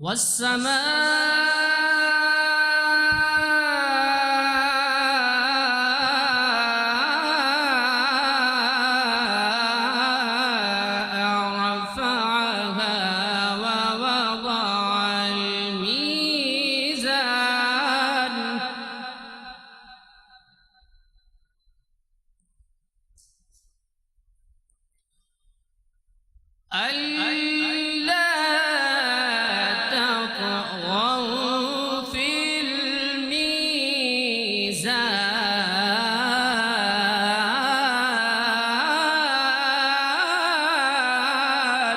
والسماء رفعها ووضع الميزان ألا تطغوا في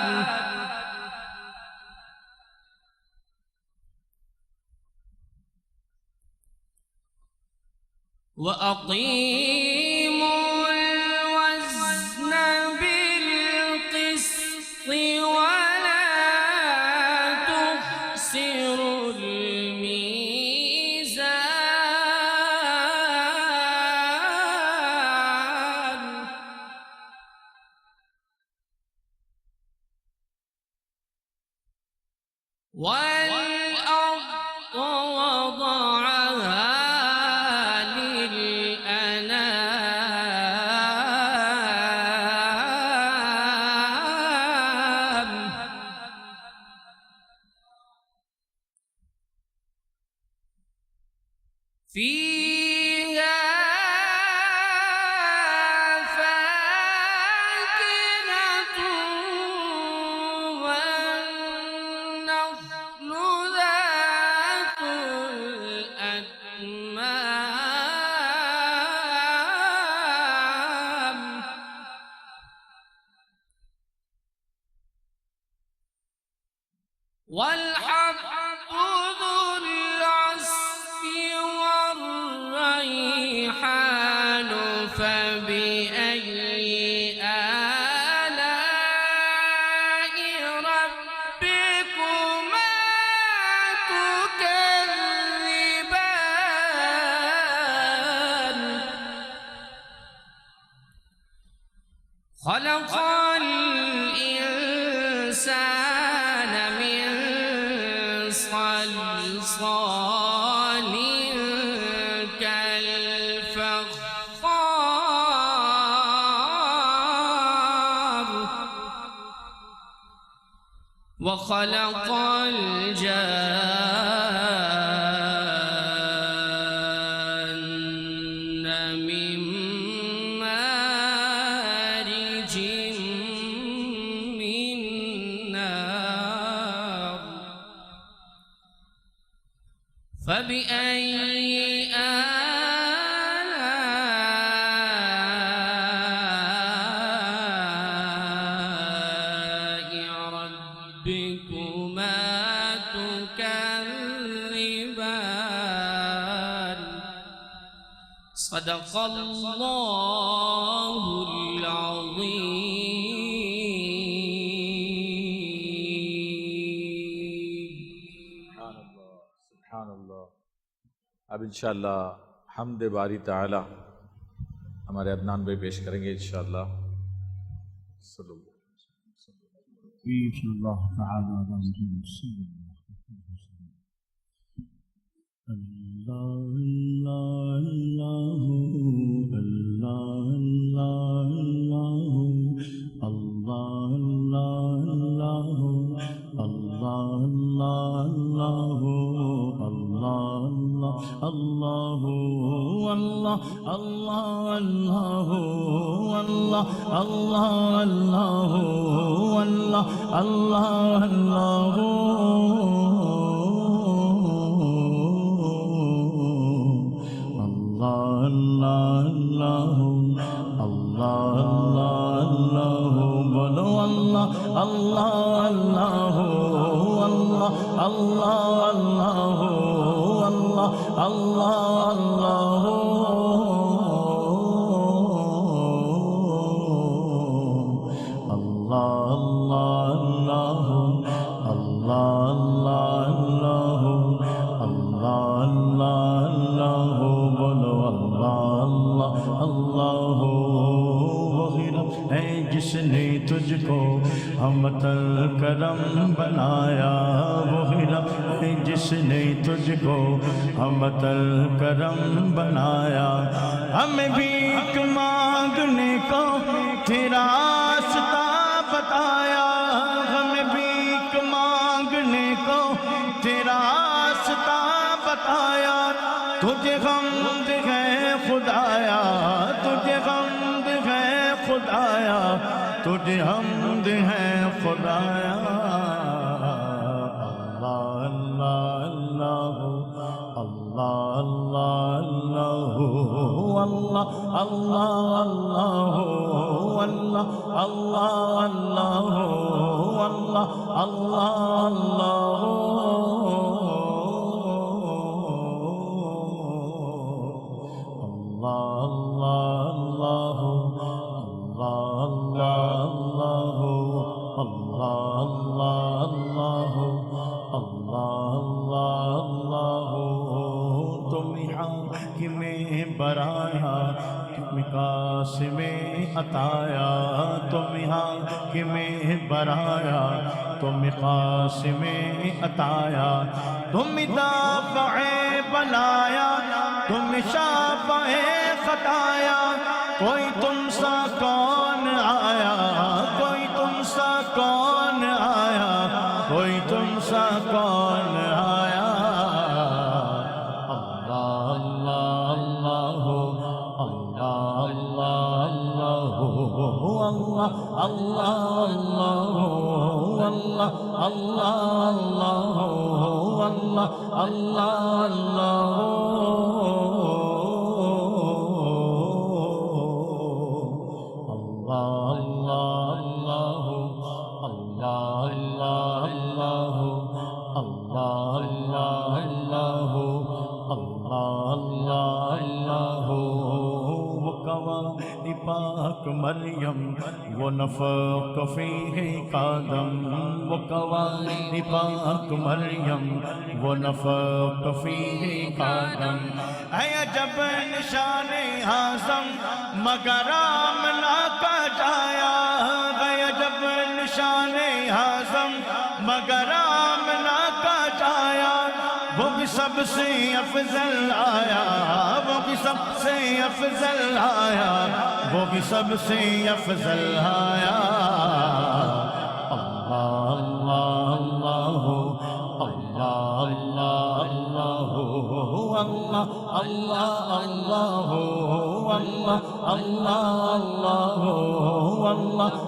الميزان وأقيموا الوزن بالقسط ولا تخسروا الميزان والأرض وضعها للأنام فيها فاكهة والنخل ذات الأكمام والحب ذو العصف والريحان فبأي آلاء ربكما تكذبان خلق الإنسان من صلصال كالفخار وخلق الجان من مارج من نار فبأي ربكما تكذبان صدق الله العظيم. سبحان اللہ سبحان اللہ. اب انشاءاللہ حمد باری تعالی ہمارے عدنان بھائی پیش کریں گے انشاءاللہ. صلی اللہ إن شاء الله تعالى رمضان السلام. الله الله الله الله الله جس نے تجھ کو ہمت الکرم بنایا، وہی رب ہے جس نے تجھ کو ہمت الکرم بنایا. ہمیں بھیک مانگنے کو تیرا راستہ بتایا، ہمیں بھیک مانگنے کو تیرا راستہ بتایا. تجھے حمد ہے خدایا، تجھے حمد ہے خدایا، تجھے حمد ہے خدایا. اللہ اللہ اللہ اللہ اللہ اللہ اللہ اللہ اللہ اللہ برایا تم قاسم عطایا، تم حاکم برایا تم قاسم عطایا. تم دافع بلایا تم شافع خطایا. کوئی تم سا کون آیا، کوئی تم سا کون آیا، کوئی تم سا کون آیا. پاک مریم وہ نفخ فیہ قادم، وہ قوانی پاک مریم وہ نفخ فیہ قادم. اے عجب نشان اعظم مگر آمنہ کا جایا، اے عجب نشان اعظم مگر آمنہ کا جایا. وہ بھی سب سے افضل آیا، وہ بھی سب سے افضل آیا، وہ بھی سب سے افضل آیا. اللہ اللہ اللہ اللہ اللہ اللہ اللہ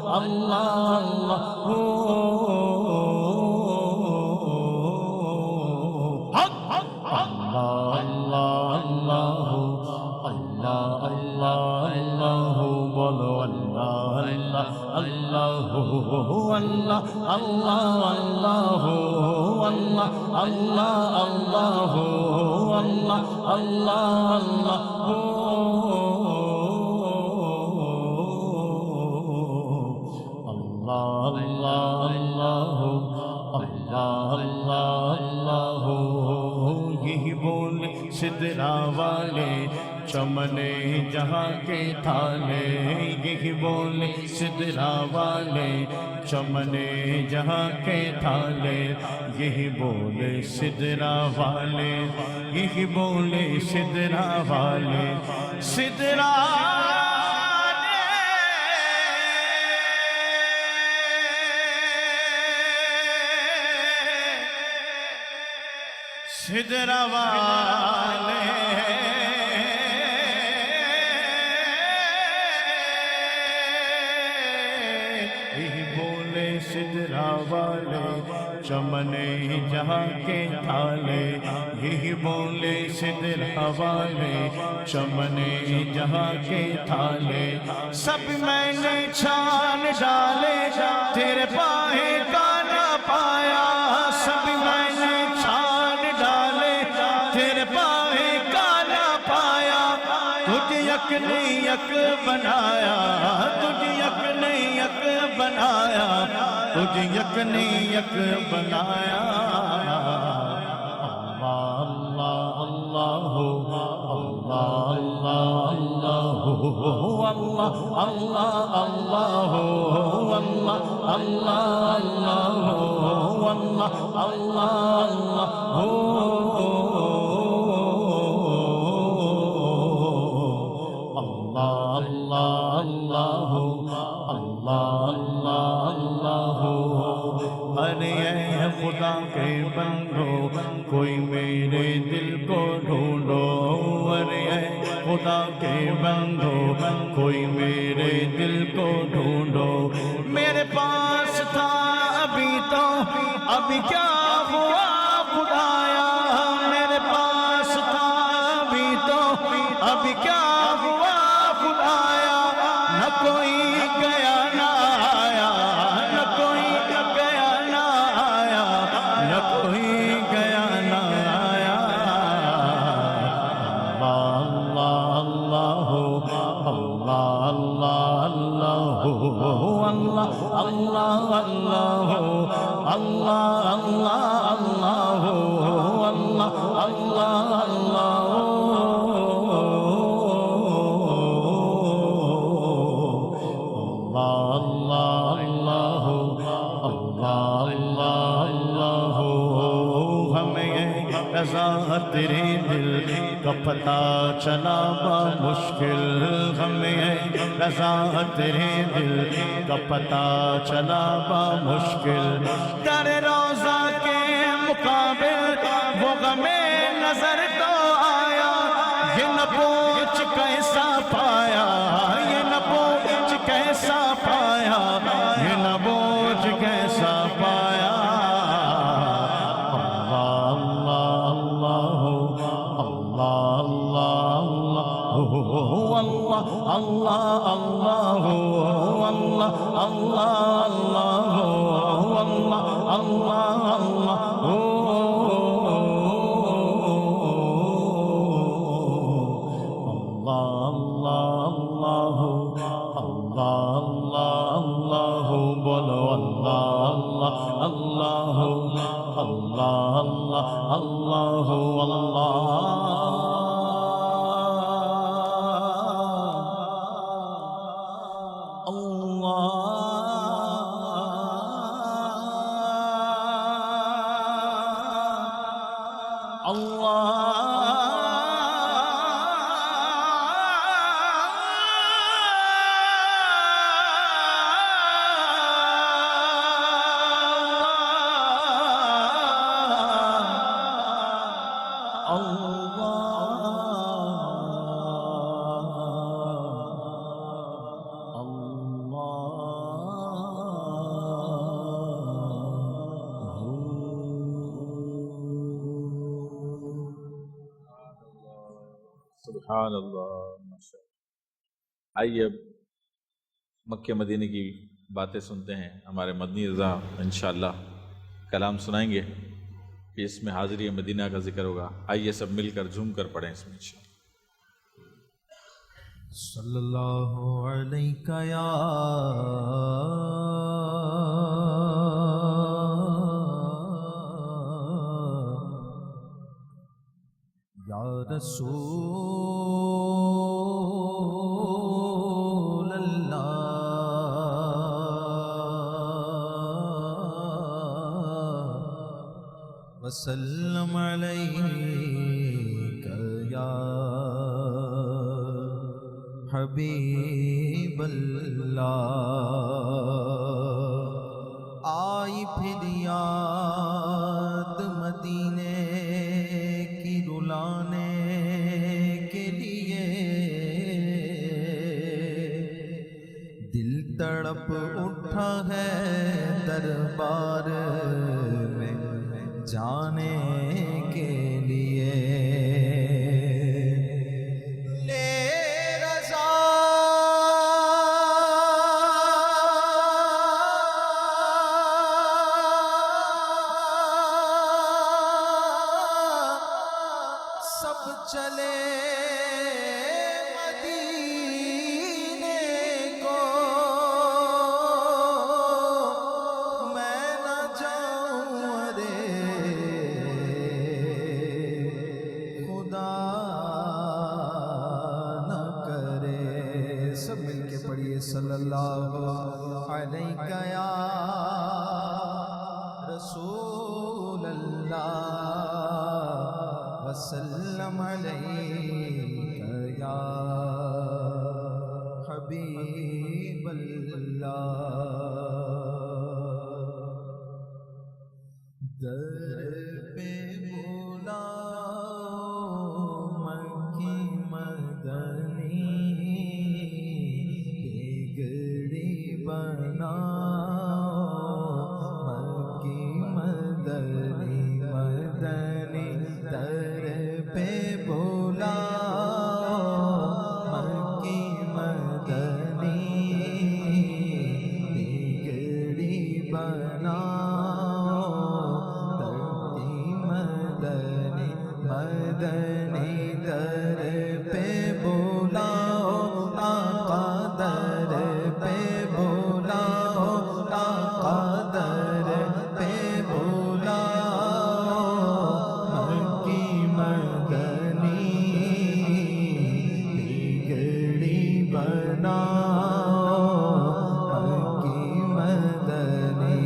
اللہ یہی بول سدرا والے چمنے جہاں کے تھالے، یہی بولے سدرا والے چمنے جہاں کے تھالے، یہی بولے سدرا والے، یہی بولے سدرا والے، سدرا سدرا والے بولے سدرا والے چمنے جہاں کے تھالے، یہی بولے سدرا والے چمنے جہاں کے تھالے، سب میں نے چھان ڈالے تیرے پائے کا نہ پایا، سب میں نے چھان ڈالے تیرے پائے کا نہ پایا، تجھ یک نے یک بنایا، تجھ یک نے یک بنایا، تجھ یک نے یک بنایا، اللہ اللہ اللہ اللہ اللہ اللہ اللہ ارے اے خدا کے بندو کوئی میرے دل کو ڈھونڈو، ارے اے خدا کے بندو کوئی میرے دل کو ڈھونڈو، میرے پاس تھا ابھی تو ابھی کیا ہوا خدایا، میرے پاس تھا ابھی تو ابھی کیا ہوا خدایا، نہ کوئی گیا نہ آیا، نہ کوئی گیا نہ آیا، نہ کوئی گیا نہ آیا، اللہ اللہ اللہ اللہ اللہ اللہ اللہ اللہ اللہ رضا تیرے دل کا پتہ چلا با مشکل، ہمیں رضا تیرے دل کا پتہ چلا با مشکل، در روضہ کے مقابل وہ غمیں نظر تو آیا، یہ نہ پوچھ کیسا پایا، یہ نہ پوچھ کیسا پایا، یہ نہ پوچھ کیسا پایا، اللہ اللہ اللہ اللہ بولو اللہ اللہ اللہ اللہ اللہ اللہ سبحان اللہ، ماشاء اللہ۔ آئیے اب مکہ مدینے کی باتیں سنتے ہیں۔ ہمارے مدنی رضا انشاءاللہ کلام سنائیں گے کہ اس میں حاضری مدینہ کا ذکر ہوگا۔ آئیے سب مل کر جھوم کر پڑھیں اس میں انشاءاللہ۔ صلی اللہ علیہ یا رسول اللہ وسلم علیک یا حبیب اللہ۔ آئی پھر یاد مدینے کی رلانے کے لیے، دل تڑپ اٹھا ہے دربار میں جانے کے لیے۔ چلے مدینے کو، میں نہ جاؤں، ارے خدا نہ کرے۔ سب مل کے پڑھیے صلی اللہ علیہ یا رسول اللہ وسلم علیک یا حبیب اللہ۔ در پہ بلاؤ مکی مدنی، بگڑی بناؤ مکی مدنی مدنی۔ در پہ بلاؤ مکی مدنی، بگڑی بناؤ ترکی مدنی مدنی۔ در پہ بلاؤ آقا، در پہ بلاؤ آقا، در پہ بلاؤ مکی مدنی، بگڑی بناؤ مکی مدنی۔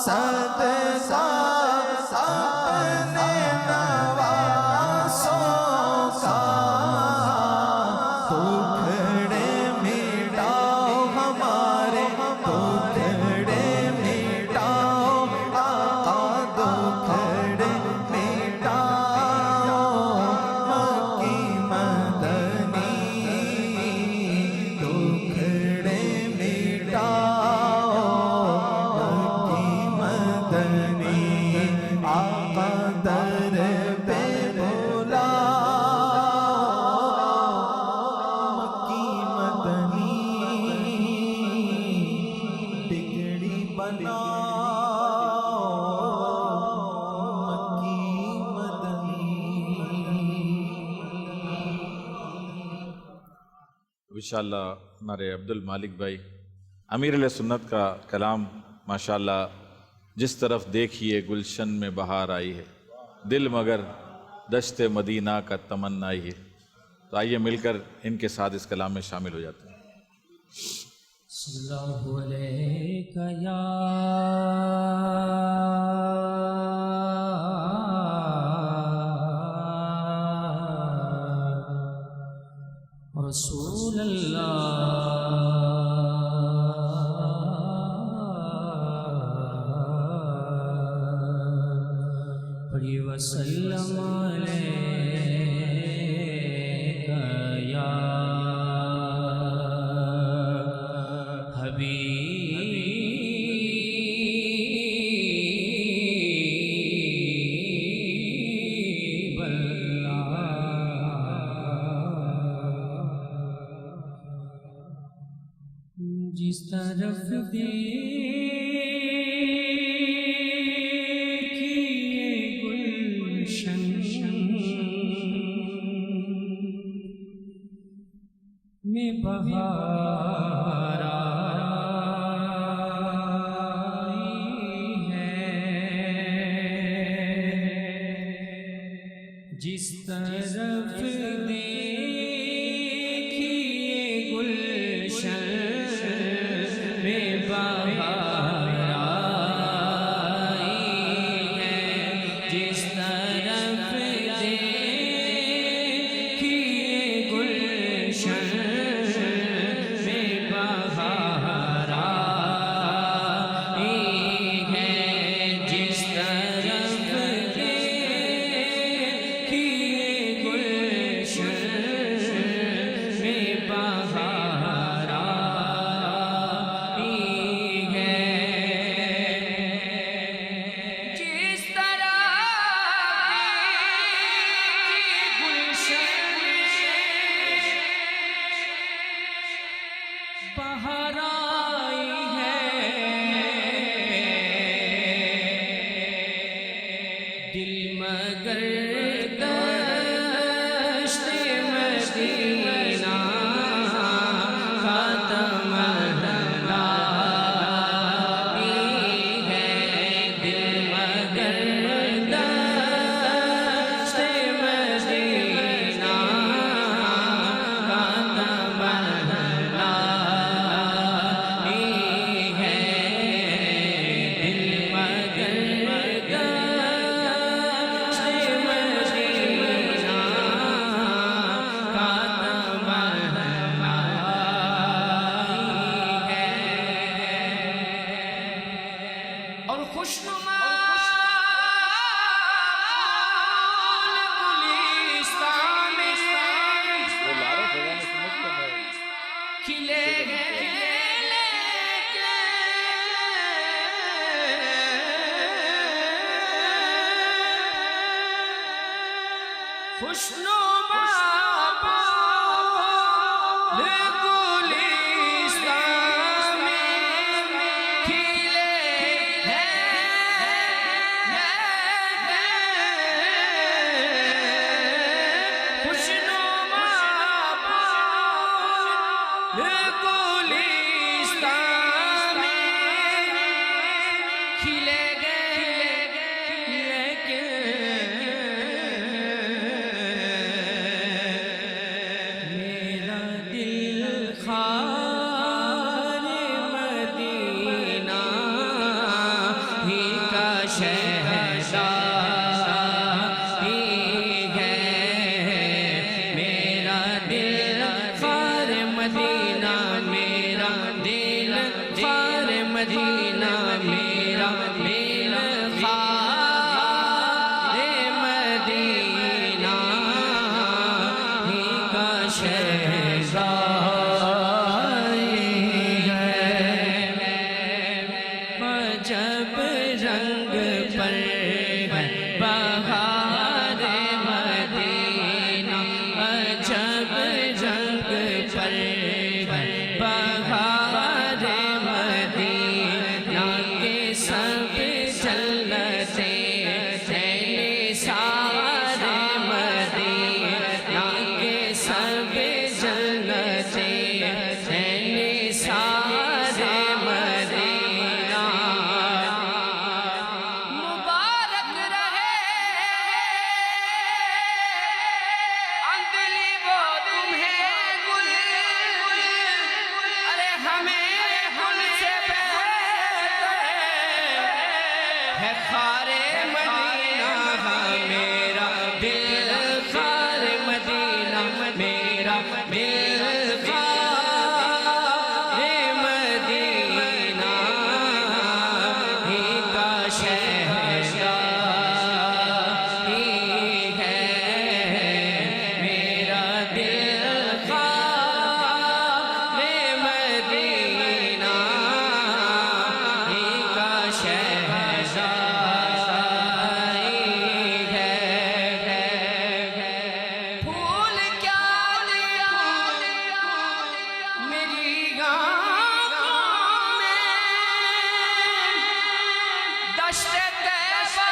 صدقہ اپنے نواسوں کا ٹکڑے مٹاؤ ہمارے ٹکڑے مٹاؤ آقا ٹکڑے مٹاؤ مکی مدنی ٹکڑے مٹاؤ مکی مدنی آقا در پہ بولا مکی مدنی بگڑی بناؤ مکی مدنی. انشاءاللہ ہمارے عبد المالک بھائی امیر علیہ سنت کا کلام ماشاءاللہ جس طرف دیکھیے گلشن میں بہار آئی ہے دل مگر دشت مدینہ کا تمنائی ہے. تو آئیے مل کر ان کے ساتھ اس کلام میں شامل ہو جاتے ہیں. صلی اللہ علیہ یا رسول اللہ پڑھی وسلم علیک یا حبیب اللہ. جس طرف دیکھیے گلشن میں بہار آئی ہے جس طرف دیکھیے گلشن میں بہار آئی ہے جس طرف دیکھیے گلشن میں بہار آئی ہے جس طرف دیکھیے گلشن میں بہار آئی ہے جس طرح گلشن بہار آئی ہے دل مگر دشت مدینہ کا تمنائی ہے دل مگر دشت مدینہ کا تمنائی ہے دل مگر دشت مدینہ کا تمنائی ہے. اور خوشنما گلستان میں کھلے گئے خوشنما گلستان میں کھلے خوشنما گلستان میں کھلے گئے لیکن شہزادی ہے میرا دل خار مدینہ میرا دل خار مدینہ میرا دل خار مدینہ ہی کا شہزادی ہے جب رنگ پر بہار مدینہ جب رنگ پر بہار مدینہ کے سب جلتے ہیں سارے مدینہ کے سب جلتے ہیں سارے مدینہ مبارک رہے اندلی وہ تمہیں گل ارے ہمیں گل سے بہتر ہے خار مدینہ میرا دل خار مدینہ میرا دل خار مدینہ ہی کا شہزادی ہے میرا دل خار مدینہ ہی کا شہزادی ہے پھول کیا دیا میری آنکھوں میں دشت طیبہ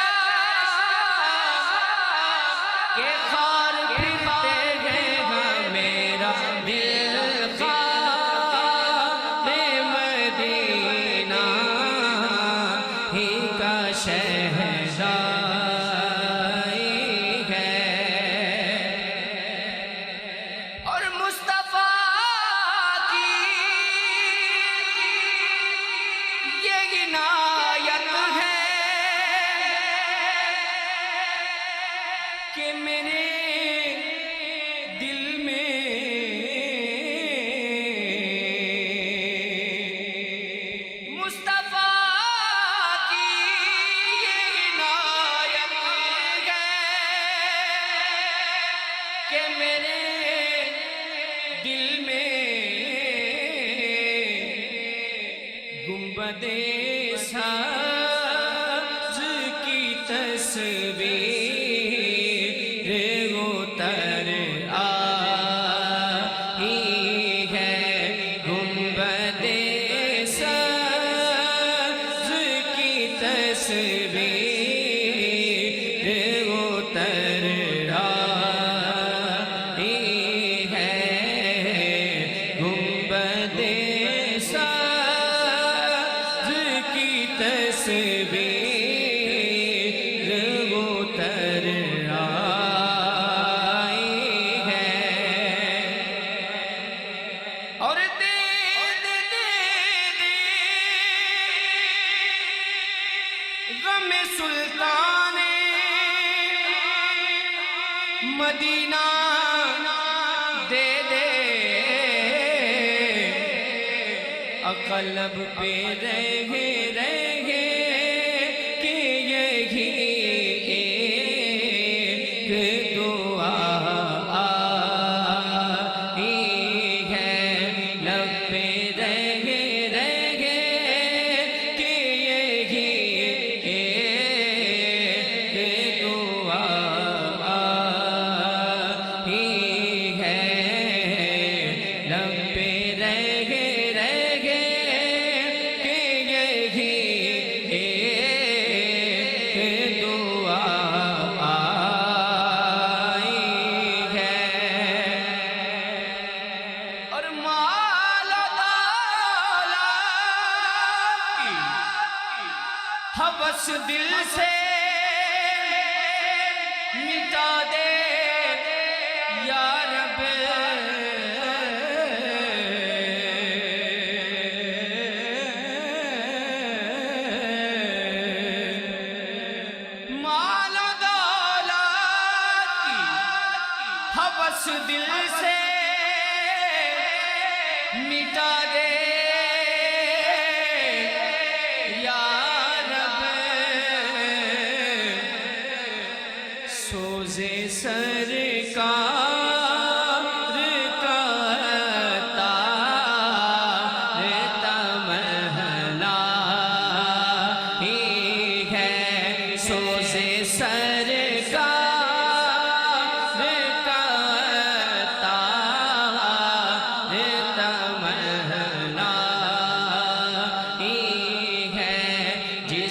کے خار پھرتے ہیں میرا دل خار مدینہ ہی کا شہزادی ہے اور مصطفیٰ کی یہ عنایت ہے کہ میرے دل میں مصطفیٰ کی یہ عنایت ہے کہ میرے دل میں گنبد سبز کی تصویر اتر آئی ہے گنبد سبز کی تصویر اتر آئی ہے گنبد سبز کی تصویر اتر آئی ہے اور غم سلطان مدینہ دے دے قلب پہ رہے کہ یہی ایک دعا آئی ہے لب پہ رہے کہ یہی ایک دعا آئی ہے لب پہ رہے کہ یہی ایک دعا آئی ہے اور مال و دولت کی ہوس دل سے مٹا دے یا رب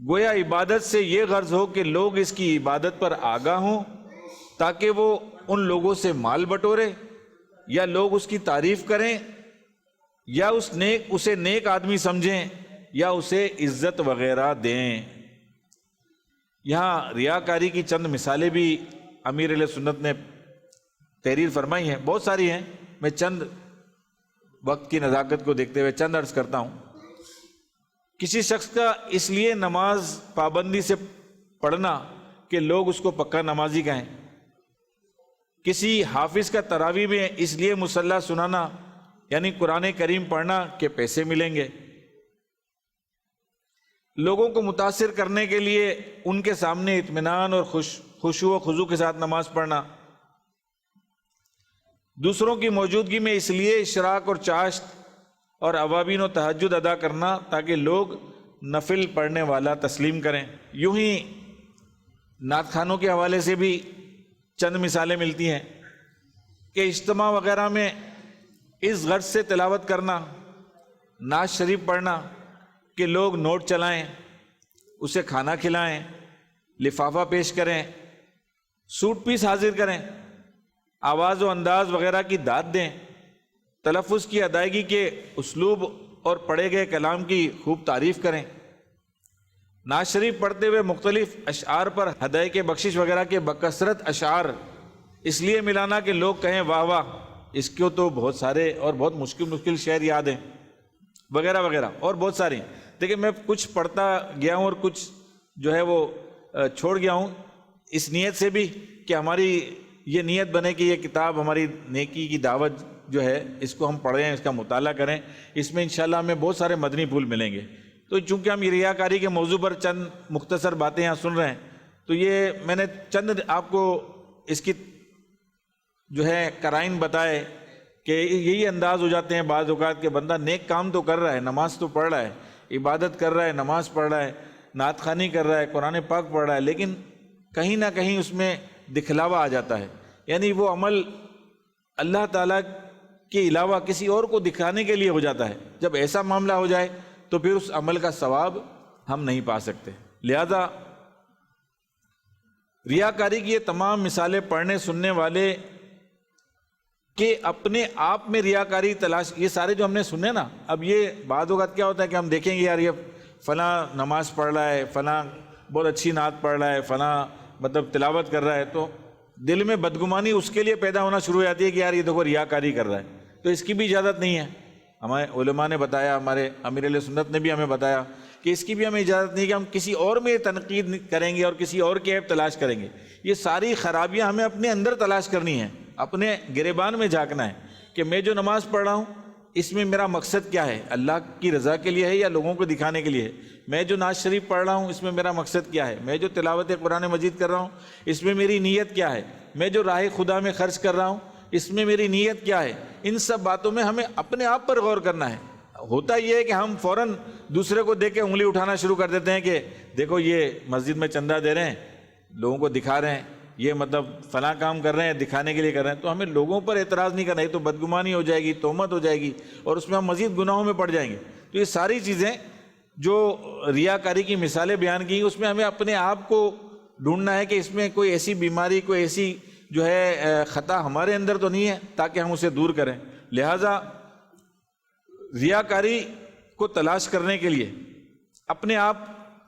گویا عبادت سے یہ غرض ہو کہ لوگ اس کی عبادت پر آگاہ ہوں تاکہ وہ ان لوگوں سے مال بٹورے، یا لوگ اس کی تعریف کریں، یا اسے نیک آدمی سمجھیں، یا اسے عزت وغیرہ دیں۔ یہاں ریاکاری کی چند مثالیں بھی امیر اہل سنت نے تحریر فرمائی ہیں، بہت ساری ہیں، میں چند وقت کی نزاکت کو دیکھتے ہوئے چند عرض کرتا ہوں۔ کسی شخص کا اس لیے نماز پابندی سے پڑھنا کہ لوگ اس کو پکا نمازی کہیں، کسی حافظ کا تراویح میں اس لیے مصلی سنانا یعنی قرآن کریم پڑھنا کہ پیسے ملیں گے، لوگوں کو متاثر کرنے کے لیے ان کے سامنے اطمینان اور خشوع و خضوع کے ساتھ نماز پڑھنا، دوسروں کی موجودگی میں اس لیے اشراق اور چاشت اور اوابین و تہجد ادا کرنا تاکہ لوگ نفل پڑھنے والا تسلیم کریں۔ یوں ہی نعت خوانوں کے حوالے سے بھی چند مثالیں ملتی ہیں کہ اجتماع وغیرہ میں اس غرض سے تلاوت کرنا، نعت شریف پڑھنا کہ لوگ نوٹ چلائیں، اسے کھانا کھلائیں، لفافہ پیش کریں، سوٹ پیس حاضر کریں، آواز و انداز وغیرہ کی داد دیں، تلفظ کی ادائیگی کے اسلوب اور پڑھے گئے کلام کی خوب تعریف کریں، نعت شریف پڑھتے ہوئے مختلف اشعار پر ہدیہ کے بخشش وغیرہ کے بکثرت اشعار اس لیے ملانا کہ لوگ کہیں واہ واہ، اس کو تو بہت سارے اور بہت مشکل شعر یاد ہیں وغیرہ وغیرہ، اور بہت ساری۔ دیکھیں میں کچھ پڑھتا گیا ہوں اور کچھ جو ہے وہ چھوڑ گیا ہوں، اس نیت سے بھی کہ ہماری یہ نیت بنے کہ یہ کتاب ہماری نیکی کی دعوت جو ہے اس کو ہم پڑھیں، اس کا مطالعہ کریں، اس میں انشاءاللہ ہمیں بہت سارے مدنی پھول ملیں گے۔ تو چونکہ ہم یہ ریاکاری کے موضوع پر چند مختصر باتیں یہاں سن رہے ہیں، تو یہ میں نے چند آپ کو اس کی جو ہے قرائن بتائے کہ یہی انداز ہو جاتے ہیں بعض اوقات کہ بندہ نیک کام تو کر رہا ہے، نماز تو پڑھ رہا ہے، عبادت کر رہا ہے، نماز پڑھ رہا ہے، نعت خوانی کر رہا ہے، قرآن پاک پڑھ رہا ہے، لیکن کہیں نہ کہیں اس میں دکھلاوا آ جاتا ہے، یعنی وہ عمل اللہ تعالیٰ کے علاوہ کسی اور کو دکھانے کے لیے ہو جاتا ہے۔ جب ایسا معاملہ ہو جائے تو پھر اس عمل کا ثواب ہم نہیں پا سکتے۔ لہذا ریاکاری کی یہ تمام مثالیں پڑھنے سننے والے کہ اپنے آپ میں ریاکاری تلاش، یہ سارے جو ہم نے سنے نا، اب یہ بعض اوقات کیا ہوتا ہے کہ ہم دیکھیں گے یار یہ فلاں نماز پڑھ رہا ہے، فلاں بہت اچھی نعت پڑھ رہا ہے، فلاں مطلب تلاوت کر رہا ہے، تو دل میں بدگمانی اس کے لیے پیدا ہونا شروع ہو جاتی ہے کہ یار یہ دیکھو ریاکاری کر رہا ہے۔ تو اس کی بھی اجازت نہیں ہے، ہمارے علماء نے بتایا، ہمارے امیر اہل سنت نے بھی ہمیں بتایا کہ اس کی بھی ہمیں اجازت نہیں کہ ہم کسی اور میں تنقید کریں گے اور کسی اور کی عیب تلاش کریں گے۔ یہ ساری خرابیاں ہمیں اپنے اندر تلاش کرنی ہیں، اپنے گریبان میں جھانکنا ہے کہ میں جو نماز پڑھ رہا ہوں اس میں میرا مقصد کیا ہے، اللہ کی رضا کے لیے ہے یا لوگوں کو دکھانے کے لیے ہے؟ میں جو نعت شریف پڑھ رہا ہوں اس میں میرا مقصد کیا ہے؟ میں جو تلاوت قرآن مجید کر رہا ہوں اس میں میری نیت کیا ہے؟ میں جو راہ خدا میں خرچ کر رہا ہوں اس میں میری نیت کیا ہے؟ ان سب باتوں میں ہمیں اپنے آپ پر غور کرنا ہے۔ ہوتا یہ ہے کہ ہم فوراً دوسرے کو دیکھ کے انگلی اٹھانا شروع کر دیتے ہیں کہ دیکھو یہ مسجد میں چندہ دے رہے ہیں، لوگوں کو دکھا رہے ہیں، یہ مطلب فلاں کام کر رہے ہیں، دکھانے کے لیے کر رہے ہیں، تو ہمیں لوگوں پر اعتراض نہیں کرنا، یہ تو بدگمانی ہو جائے گی، تہمت ہو جائے گی، اور اس میں ہم مزید گناہوں میں پڑ جائیں گے۔ تو یہ ساری چیزیں جو ریاکاری کی مثالیں بیان کی، اس میں ہمیں اپنے آپ کو ڈھونڈنا ہے کہ اس میں کوئی ایسی بیماری، کوئی ایسی جو ہے خطا ہمارے اندر تو نہیں ہے تاکہ ہم اسے دور کریں۔ لہٰذا ریاکاری کو تلاش کرنے کے لیے اپنے آپ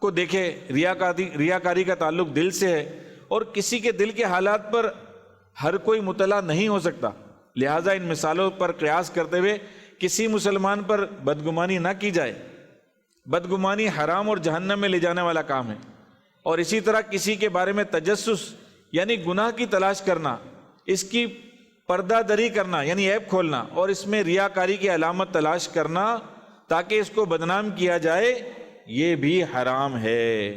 کو دیکھے، ریاکاری کا تعلق دل سے ہے اور کسی کے دل کے حالات پر ہر کوئی مطلع نہیں ہو سکتا، لہٰذا ان مثالوں پر قیاس کرتے ہوئے کسی مسلمان پر بدگمانی نہ کی جائے۔ بدگمانی حرام اور جہنم میں لے جانے والا کام ہے، اور اسی طرح کسی کے بارے میں تجسس یعنی گناہ کی تلاش کرنا، اس کی پردہ دری کرنا یعنی عیب کھولنا، اور اس میں ریاکاری کی علامت تلاش کرنا تاکہ اس کو بدنام کیا جائے، یہ بھی حرام ہے۔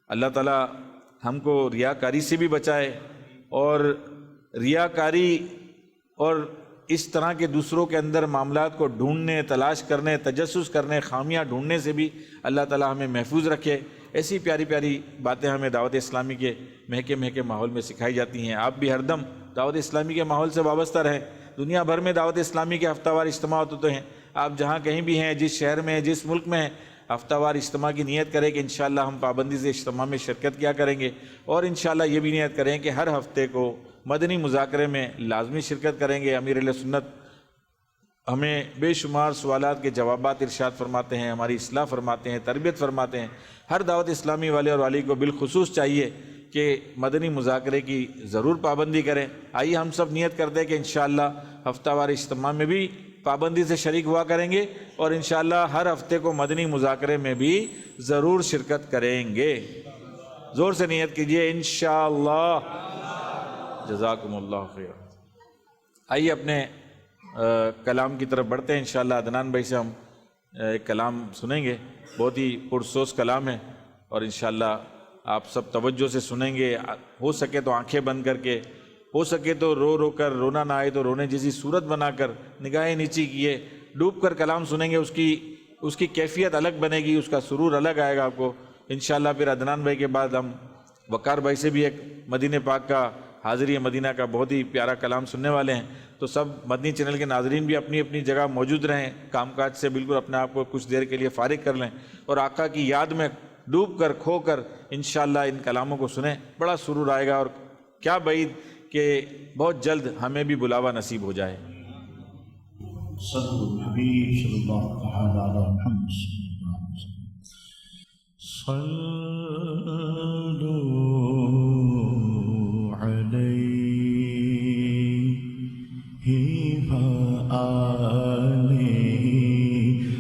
اللہ تعالیٰ ہم کو ریاکاری سے بھی بچائے، اور ریاکاری اور اس طرح کے دوسروں کے اندر معاملات کو ڈھونڈنے، تلاش کرنے، تجسس کرنے، خامیاں ڈھونڈنے سے بھی اللہ تعالیٰ ہمیں محفوظ رکھے۔ ایسی پیاری پیاری باتیں ہمیں دعوت اسلامی کے مہکے مہکے ماحول میں سکھائی جاتی ہیں۔ آپ بھی ہر دم دعوت اسلامی کے ماحول سے وابستہ رہیں۔ دنیا بھر میں دعوت اسلامی کے ہفتہ وار اجتماعات ہوتے ہیں، آپ جہاں کہیں بھی ہیں، جس شہر میں ہیں، جس ملک میں ہیں، ہفتہ وار اجتماع کی نیت کریں کہ انشاءاللہ ہم پابندی سے اجتماع میں شرکت کیا کریں گے، اور انشاءاللہ یہ بھی نیت کریں کہ ہر ہفتے کو مدنی مذاکرے میں لازمی شرکت کریں گے۔ امیر اہل سنت ہمیں بے شمار سوالات کے جوابات ارشاد فرماتے ہیں، ہماری اصلاح فرماتے ہیں، تربیت فرماتے ہیں۔ ہر دعوت اسلامی والے اور والی کو بالخصوص چاہیے کہ مدنی مذاکرے کی ضرور پابندی کریں۔ آئیے ہم سب نیت کرتے ہیں کہ انشاءاللہ ہفتہ وار اجتماع میں بھی پابندی سے شریک ہوا کریں گے، اور انشاءاللہ ہر ہفتے کو مدنی مذاکرے میں بھی ضرور شرکت کریں گے۔ زور سے نیت کیجئے انشاءاللہ۔ جزاکم اللہ خیر۔ آئیے اپنے کلام کی طرف بڑھتے ہیں۔ انشاءاللہ عدنان بھائی سے ہم ایک کلام سنیں گے، بہت ہی پرسوز کلام ہے، اور انشاءاللہ آپ سب توجہ سے سنیں گے۔ ہو سکے تو آنکھیں بند کر کے، ہو سکے تو رو رو کر، رونا نہ آئے تو رونے جیسی صورت بنا کر، نگاہیں نیچی کیے ڈوب کر کلام سنیں گے۔ اس کی کیفیت الگ بنے گی، اس کا سرور الگ آئے گا آپ کو انشاءاللہ۔ پھر عدنان بھائی کے بعد ہم وقار بھائی سے بھی ایک مدینہ پاک کا، حاضری مدینہ کا بہت ہی پیارا کلام سننے والے ہیں۔ تو سب مدنی چینل کے ناظرین بھی اپنی اپنی جگہ موجود رہیں، کام کاج سے بالکل اپنے آپ کو کچھ دیر کے لیے فارغ کر لیں، اور آقا کی یاد میں ڈوب کر، کھو کر انشاءاللہ ان کلاموں کو سنیں۔ بڑا سرور آئے گا، اور کیا بعید کہ بہت جلد ہمیں بھی بلاوا نصیب ہو جائے۔ صلی الحبیب صلی اللہ تعالی علی محمد صلی اللہ علیہ وسلم۔ صلو علیہ وآلہ،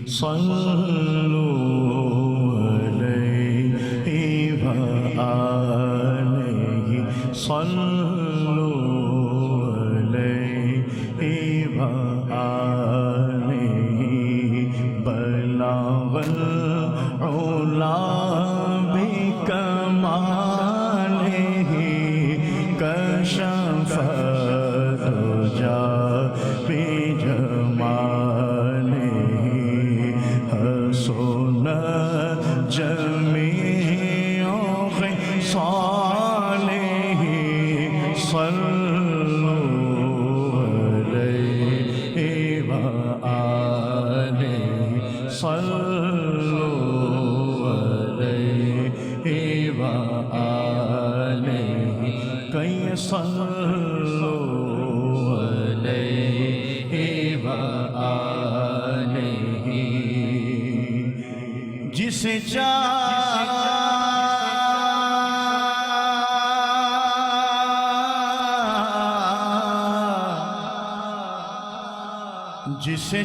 صلو علیہ وآلہ، صلو علیہ وآلہ، بلغ العلا بکمالہ، کشف الدجی بجمالہ، حسن جمیع خصالہ، صلو علیہ وآلہ، صلو علیہ وآلہ، کئی صلو علیہ وآلہ، جسے جسے جسے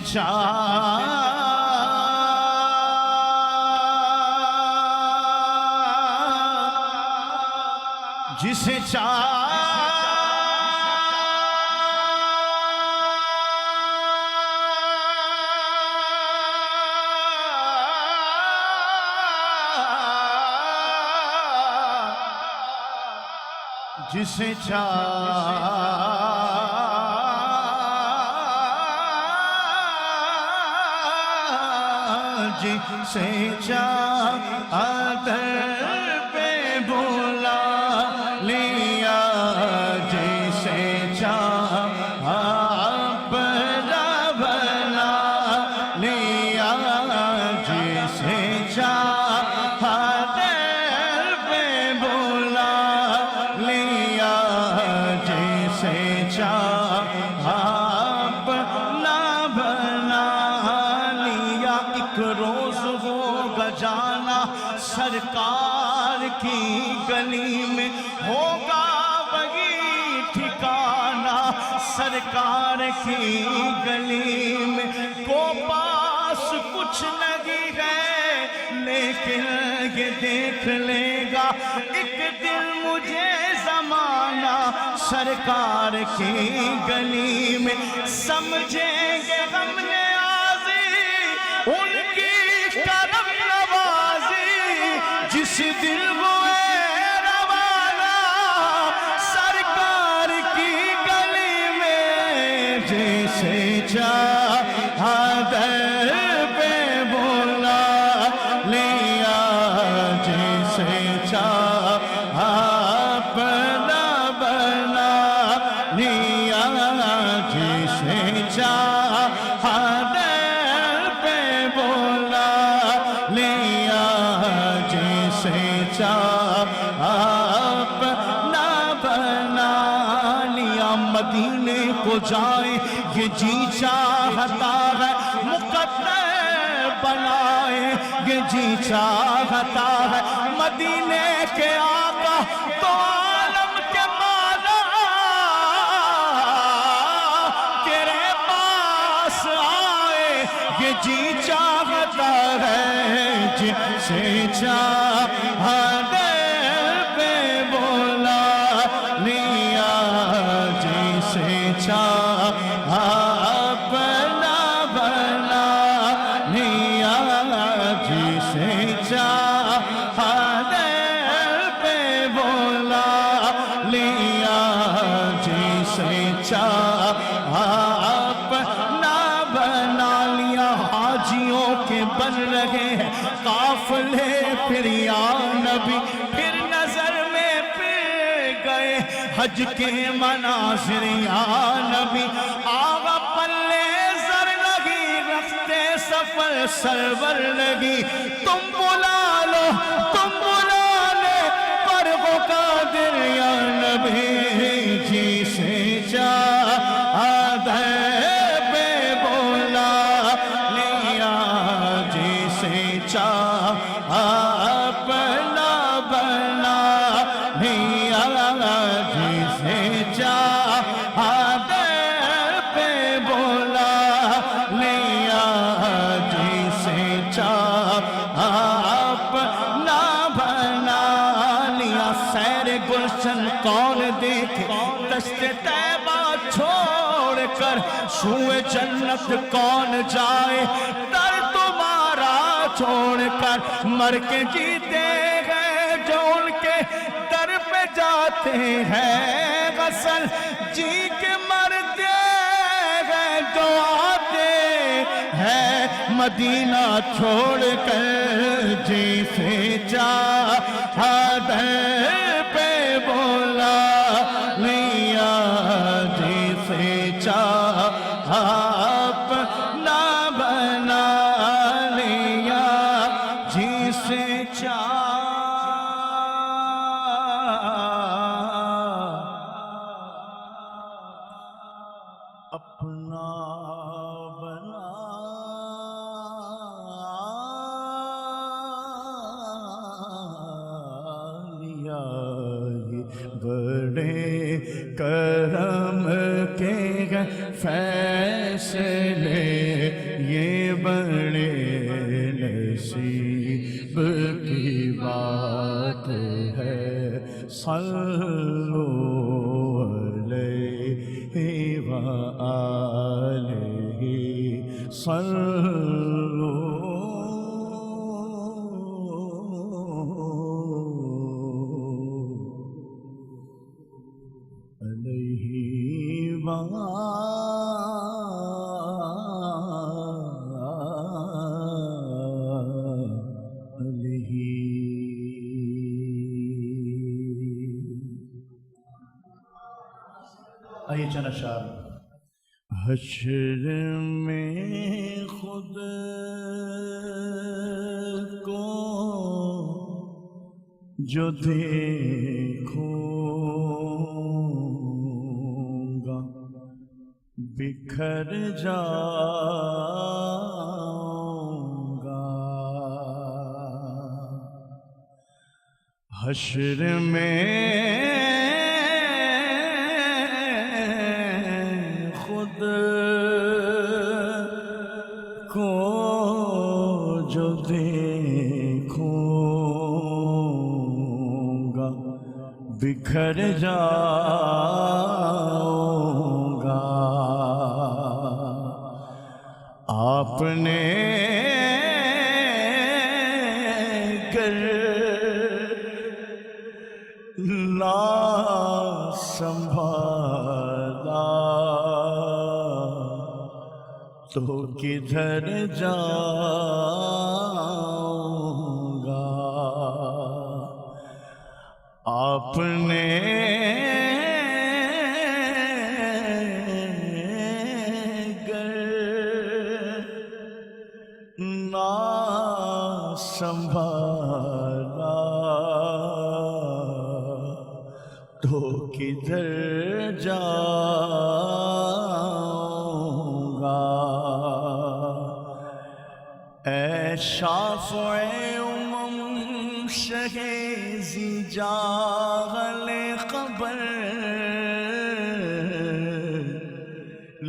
جسے جسے در پہ بلا لیا، جسے اپنا بنا لیا، جسے در پہ بلا لیا، جسے اپنا بنا لیا۔ ایک روز ہوگا جانا سرکار کی گلی میں، ہوگا وہی ٹھکانہ سرکار کی گلی میں، کو پاس کچھ نہیں ہے لیکن یہ دیکھ لے گا ایک دن مجھے زمانہ سرکار کی گلی میں، سمجھیں گے ہم نے ان کی کرم نوازی، جس دل ہوئے روانہ سرکار کی گلی میں، جسے چاہا در پہ بولا لیا، جسے چاہا اپنا بنا لیا، جسے چاہا لے اپنا بنا لیا، مدینے کو جائے یہ جی چاہتا ہے، مقدر بنائے یہ جی چاہتا ہے، مدینے کے آقا تو عالم کے مولا تیرے پاس آئے یہ جی چاہتا ہے، جسے چاہا دل پہ بولا لیا، جسے چاہا اپنا بنا لیا، جسے چاہا دل پہ بولا لیا، جسے چاہا اپنا بنا لیا۔ حاجیوں کے بن رہے ہیں قافلے پھر یا نبی، پھر نظر میں پھر گئے حج کے مناظر یا نبی، آغا پلے زر لگی رفتے سفر سرور لگی، تم بلا لو تم بلا لے پرغو قادر یا نبی، جسے چاہا دل پہ بولا لیا، جسے چاہا اپنا بنا لیا، جسے چاہا دل پہ بولا لیا، جسے چاہا اپنا بنا لیا۔ سیر گلشن کون دیکھے دشت طیبہ چھوڑ کر، سوئے جنت کون جائے در تمہارا چھوڑ کر، مر کے جیتے ہیں جو ان کے در پہ جاتے ہیں غسل، جی کے مرتے ہیں جو آتے ہیں مدینہ چھوڑ کر، جسے چاہا دل پہ بولا لیا، جسے چاہا اپنا بنا لیا، جسے اپنا بنا لیا، یہ بڑے کرم کے فیصلے، یہ بڑے نصیب کی بات ہے، صلو علیہ وآلہ صلو علیہ آئیے چند اشعار۔ حشر میں خود کو جو دیکھوں گا بکھر جاؤں گا، حشر میں خود کو جو دیکھوں گا بکھر جاؤں گا، آپ نے گر لا سنبھالا تو کدھر جاؤں گا، آپ نے گر نہ سنبھالا تو کدھر جاؤں گا؟ اے شافع امم شہ ذی جاغل خبر،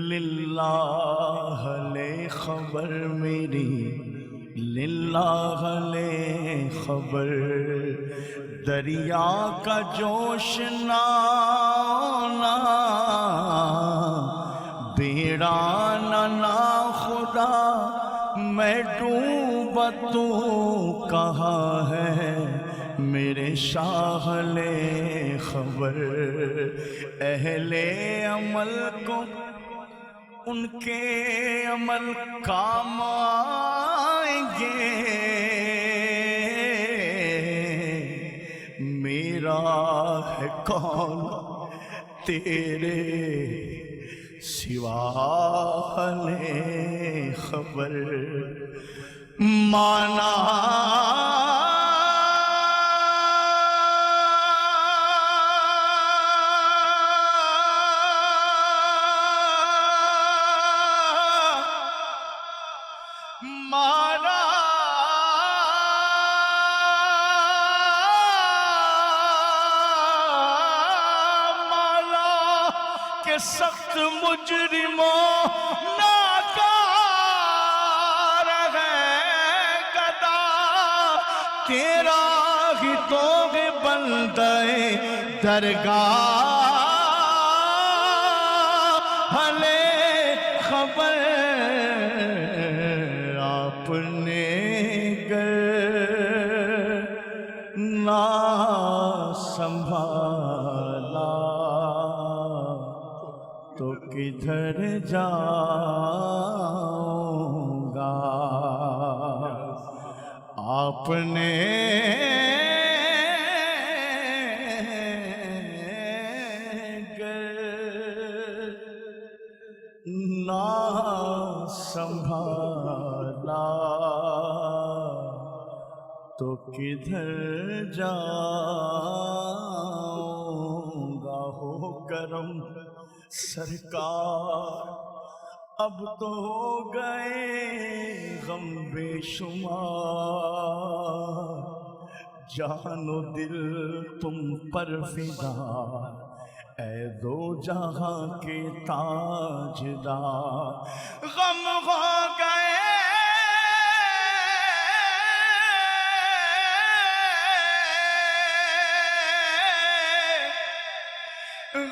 للہ لے خبر میری، للہ لے خبر، دریا کا جوش نانا بیڑا نہ خدا، میں ڈوبا تو کہاں ہے میرے شاہ لے خبر۔ اہل عمل کو ان کے عمل کام آئیں گے، میرا ہے کون تیرے سوا لے خبر۔ مانا سخت مجرموں ناکار ہے گدا، تیرا ہی تو ہے بندہ درگاہ لے خبر۔ آپ نے گر نہ سنبھالا تو کدھر جاؤں گا؟ آپ نے نہ سنبھالا تو کدھر جاؤں گا؟ ہو کرم سرکار اب تو ہو گئے غم بے شمار، جان و دل تم پر فدا اے دو جہاں کے تاجدار، غم ہو گئے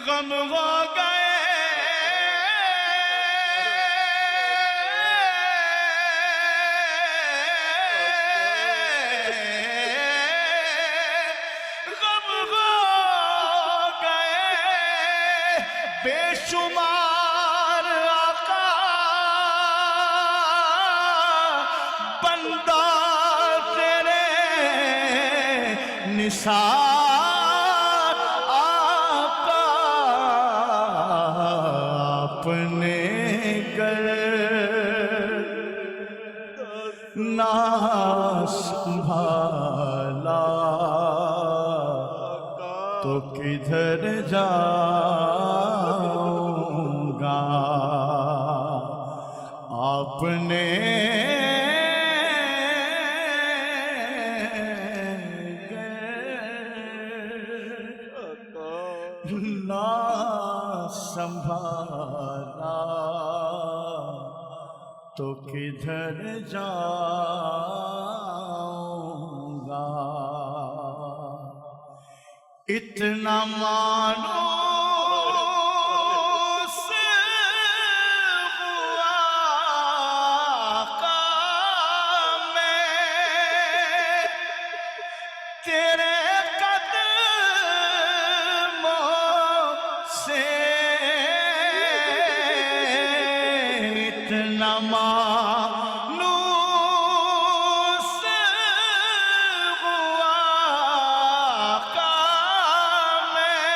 غم ہو گئے بے شمار آقا بندہ تیرے نثار آقا، اپنے گر نہ سنبھالا تو کدھر جاؤں گا؟ آپ نے نہ سنبھالا تو کدھر جاؤں گا؟ اتنا مانوس ہوا آقا میں تیرے قدموں سے، اتنا مانوس ہوا آقا میں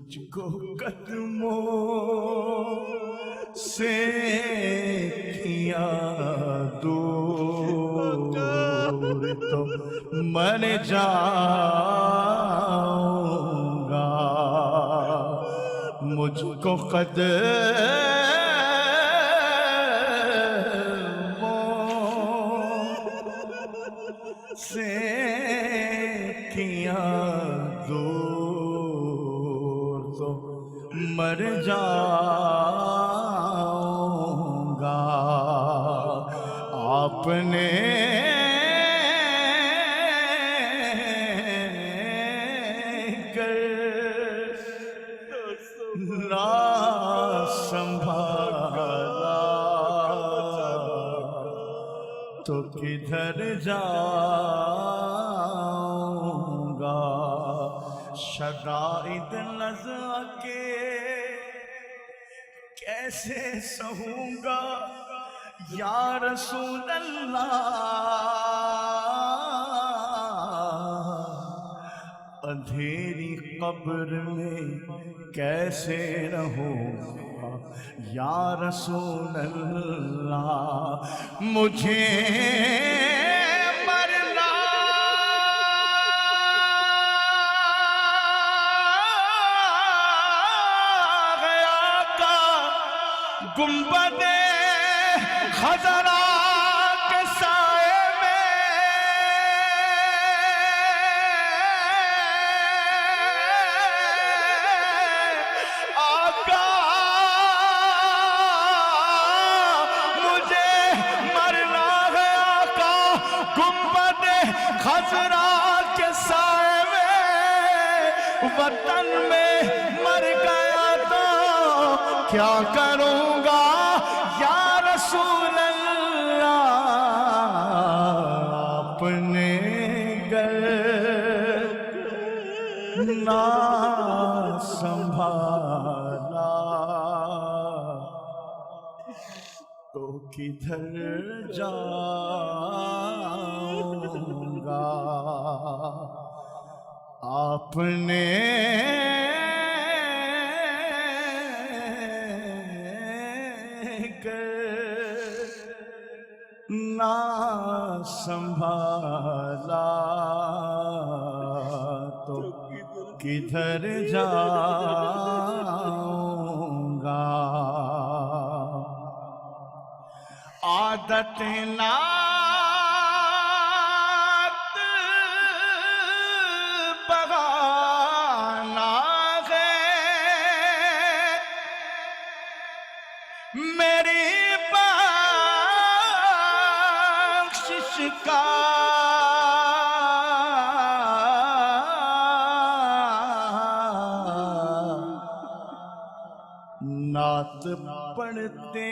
مجھ کو قدموں سے کیا دور تو مر جاؤں گا، مجھ کو قدموں سے کیا دور تو مر جاؤں گا، آپ نے نہ سنبھالا تو کدھر جاؤں گا، شدائد نزع کے کیسے سہوں گا یا رسول اللہ، اندھیری قبر میں کیسے رہوں گا یا رسول اللہ، مجھے مرنا گیا کا گنبد خضرا کے سائے میں آقا، مجھے مرنا ہے آقا گنبد خضرا کے سائے میں، وطن میں مر گیا تو کیا کروں گا یا رسول اللہ، آپ نے گر نہ سنبھالا تو کدھر جاؤں گا، آپ نے نہ سنبھالا تو کدھر جاؤں گا، عادت نعت بغانا ہے میری بخشش کا، نعت پڑھتے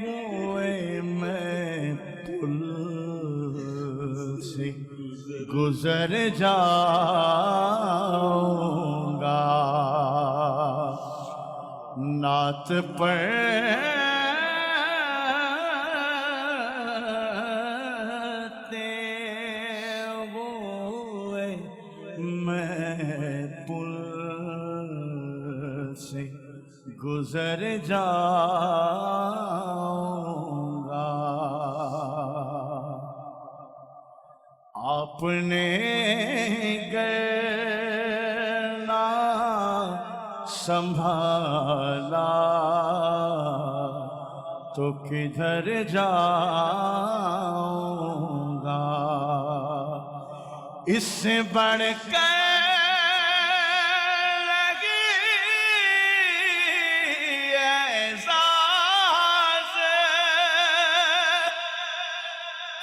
ہوئے میں پل سے گزر جاؤں گا، نعت پڑھتے ہوئے میں پل سے گزر جاؤں گا، آپ نے گر نہ سنبھالا تو کدھر جاؤں گا، اس سے بڑھ کر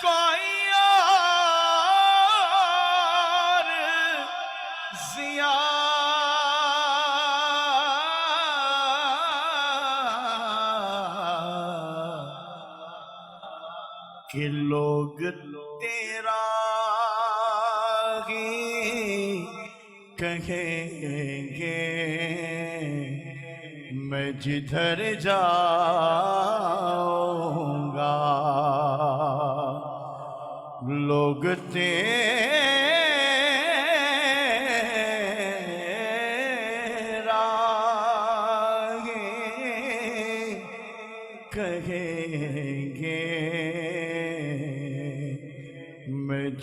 کوئی اور کہ لوگ تیرا ہی کہیں گے، میں جدھر جاؤں گا، لوگ تیرا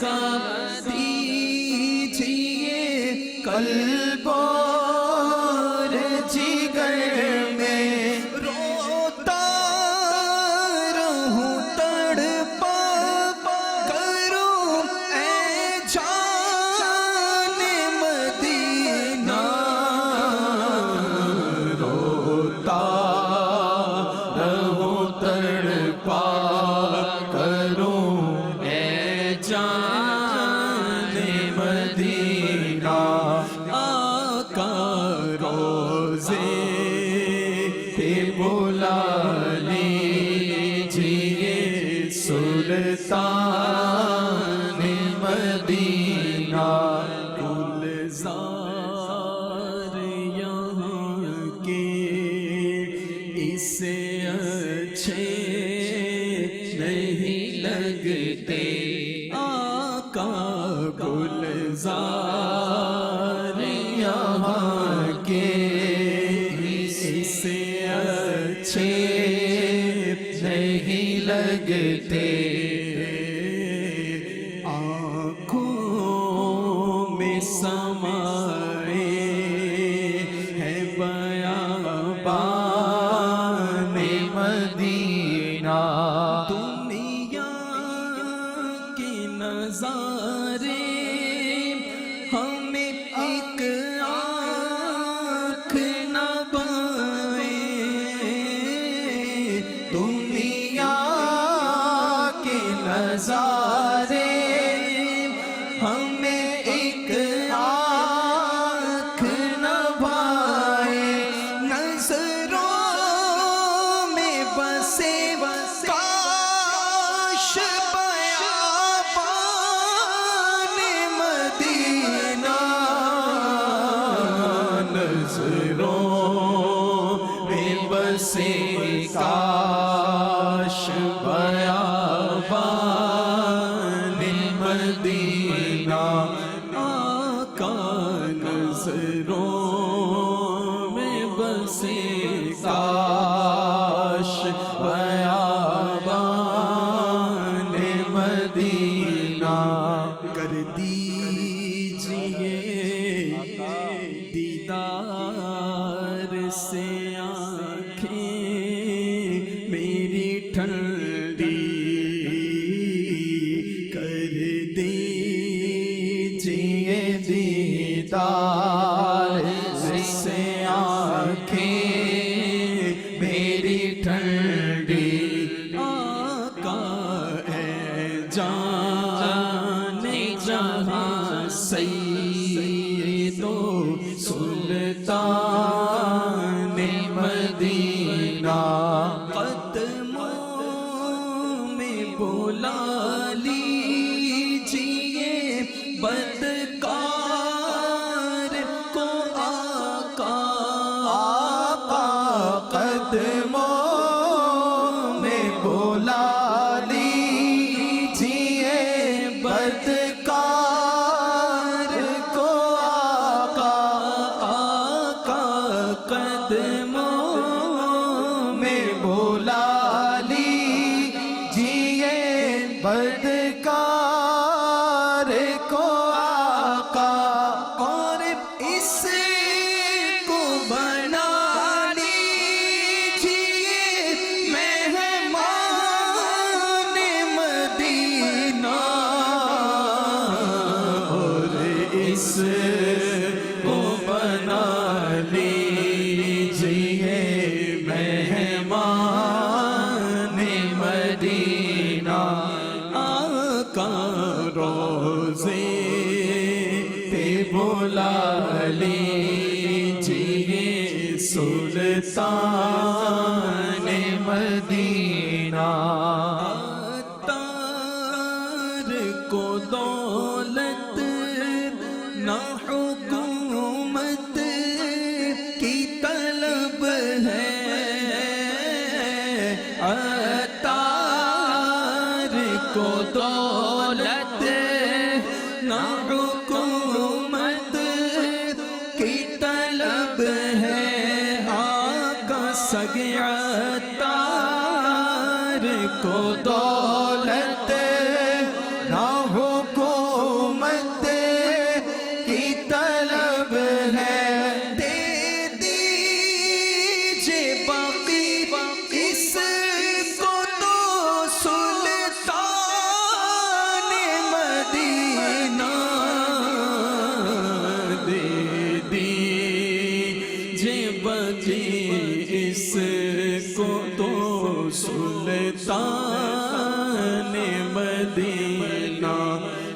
کا دیجیے قلب اور جگر میں روتا رہوں تڑپا کروں اے جان مدینہ روتا رہوں تڑپا کروں اے جان مدینہ آقا روزے پہ بلا لیجیے سلطان مدینہ گلزار یہاں کے اس سے اچھے نہیں لگتے آقا گلزار یہاں کے اس سے اچھے نہیں لگتے آنکھوں میں سمائے ہے بیابان مدینہ دنیا کے نظارے ہمیں ایک آنکھ نہ بائیں دنیا کے نظارے ہمیں ایک آنکھ نہ بھائے نظروں میں بسے کاش بیابان مدینہ نظروں میں بسے کاش بیابان مدینہ آقا نظروں میں بسے کاش بیابان مدینہ کر دیجیے دیدار سے آنکھیں میری ٹھنڈی کر دیجیے دیدار سے آنکھیں میری ٹھنڈی آقا اے جان جہاں سید و سلطان مدینہ قدموں میں بلا لیجیے بدکار کو آقا آقا قدموں میں بلا لیجیے بدکار کو آقا آقا قدموں میں بلا لیجیے بدکار کو آقا اور اس کو بنا لیجیے مہمان مدینہ اور اس کو بنا لیجیے مہمان مدینہ آقا روزے پہ بلا لیجیے سلطان مدینہ تار کو دولت نہ حکومت کی طلب ہے عطار کو دولت نہ حکومت کی طلب ہے آقا سگے عطار کو دولت نہ حکومت مدینہ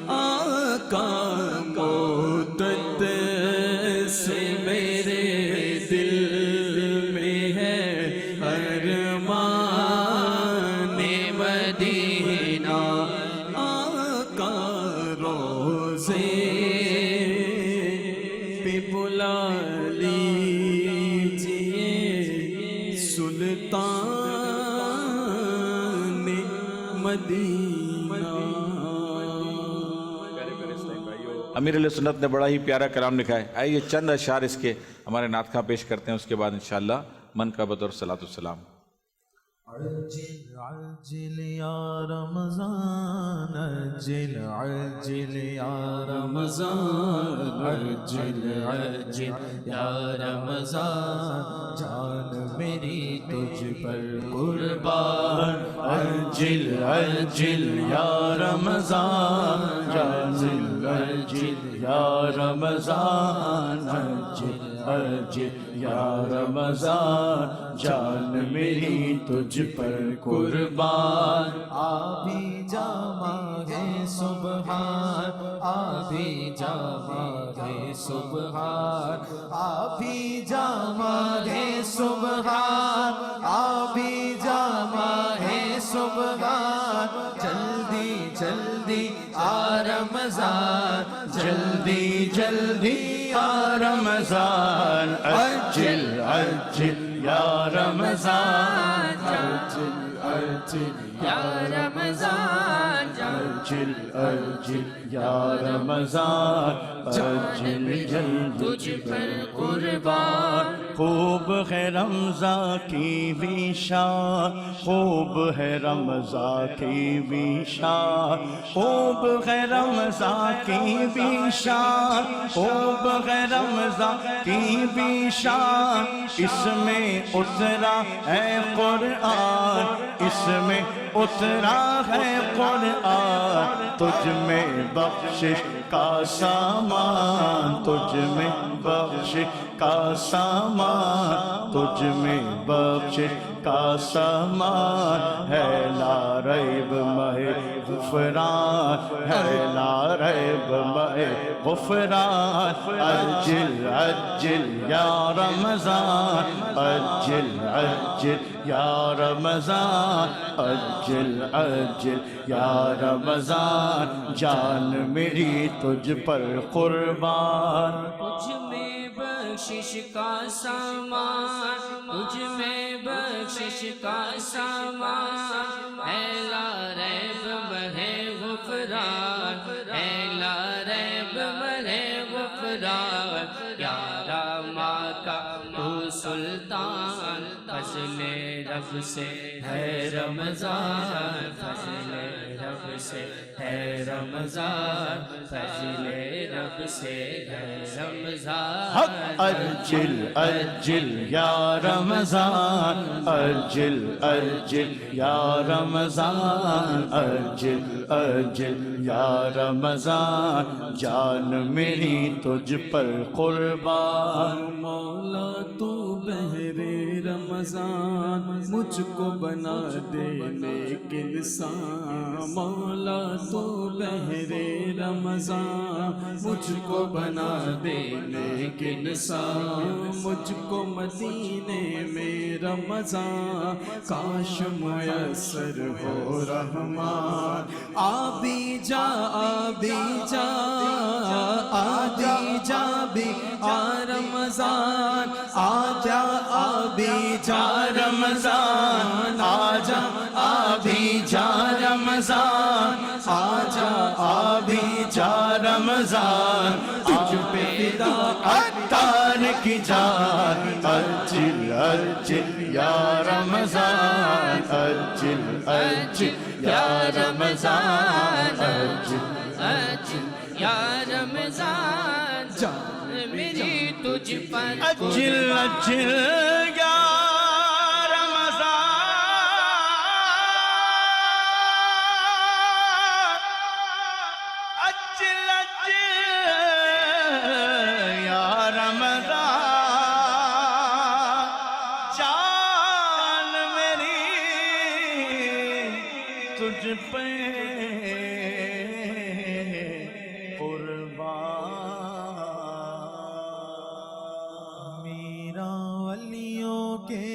آقا مدت سے میرے دل میں ہے ارمان مدینہ آقا روزے پہ بلا لیجئے سلطان مدینہ۔ امیر علیہ سنت نے بڑا ہی پیارا کلام لکھا ہے، آئیے چند اشعار اس کے ہمارے نعت خواں پیش کرتے ہیں، اس کے بعد انشاءاللہ منقبت اور صلاۃ السلام۔ عجل عجل یا رمضان عجل عجل یا رمضان عجل عجل یا رمضان جان میری تجھ پر قربان عجل عجل یا رمضان عجل عجل یا رمضان عجل عجل یا رمضان جان میری تجھ پر قربان آبی جامع ہے سبحان آبی جامع ہے سبحان آبی جامع ہے سبحان آبی جامع ہے سبحان جلدی جلدی آ رمضان جلدی جلدی آ رمضان عجل عجل یا رمضان عجل عجل یا رمضان عجل عجل یا رمضان عجل جل تجھ پر قربان خوب ہے رمضان کی بھی شان خوب ہے رمضان کی بھی شان خوب ہے رمضان کی بھی شان خوب ہے رمضان کی بھی شان اس میں اترا ہے قرآن اس میں اترا ہے قرآن تجھ میں بخشش کا سامان تجھ میں بخشش کا سامان تجھ میں بخشش کا سامان ہے لا ریب مہ غفران ہے لا ریب مہ غفران عجل عجل یا رمضان عجل عجل یا رمضان عجل عجل یا رمضان جان میری تجھ پر قربان تجھ میں بخشش کا سامان تجھ میں بخشش کا سامان اے لا ریب مہ غفران اے لا ریب مہ غفران یا راما کا تو سلطان فضل رب سے ہے رمضان فضل رب سے ہے رمضان فضل رب سے ہے رمضان عجل عجل یا رمضان عجل عجل یا رمضان عجل عجل یا رمضان جان میری تجھ پر قربان مولا تو بہرے رمضان مجھ کو بنا دے نیک انسان مولا تو بہرے رمضان مجھ کو بنا دے نیک انسان مجھ کو مدینے میں رمضان کاش میسر ہو رحمان آبی جا آبی جا آبی جا بھی آ رمضان آجا آبی جا رمضان آجا آبی جا رمضان آجا آبی جا رمضان تجھ پہ فدا عطار کی جان عجل عجل یا رمضان عجل عجل یا رمضان عجل عجل یا رمضان جان میری تجھ پر عجل عجل یا رمضان عجل عجل یا رمضان جان میری تجھ تجھ پہ قربان، میرا ولیوں کے